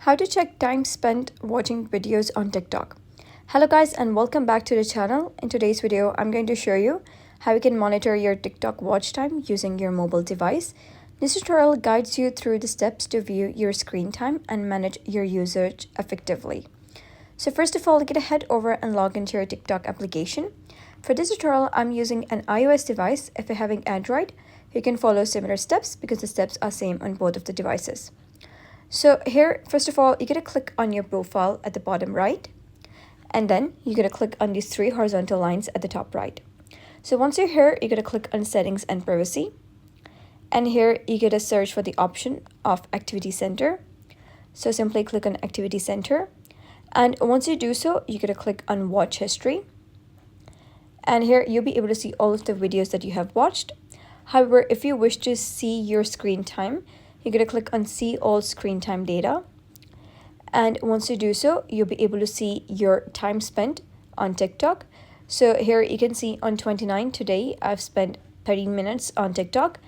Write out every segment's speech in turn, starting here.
How to check time spent watching videos on TikTok. Hello guys and welcome back to the channel. In today's video, I'm going to show you how you can monitor your TikTok watch time using your mobile device. This tutorial guides you through the steps to view your screen time and manage your usage effectively. So first of all, head over and log into your TikTok application. For this tutorial, I'm using an iOS device. If you're having Android, you can follow similar steps because the steps are same on both of the devices. So here, first of all, you're going to click on your profile at the bottom right, and then you're going to click on these three horizontal lines at the top right. So once you're here, you're going to click on settings and privacy. And here, you're going to search for the option of activity center. So simply click on activity center. And once you do so, you're going to click on watch history. And here, you'll be able to see all of the videos that you have watched. However, if you wish to see your screen time, you're going to click on see all screen time data. And once you do so, you'll be able to see your time spent on TikTok. So here you can see on 29 today, I've spent 30 minutes on TikTok.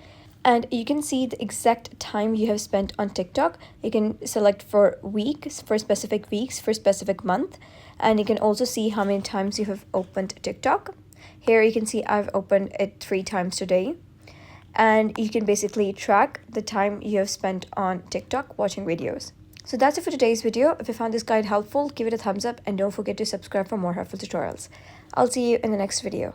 And you can see the exact time you have spent on TikTok. You can select for weeks, for specific weeks, for specific month. And you can also see how many times you have opened TikTok. Here you can see I've opened it 3 times today. And you can basically track the time you have spent on TikTok watching videos. So that's it for today's video. If you found this guide helpful, give it a thumbs up and don't forget to subscribe for more helpful tutorials. I'll see you in the next video.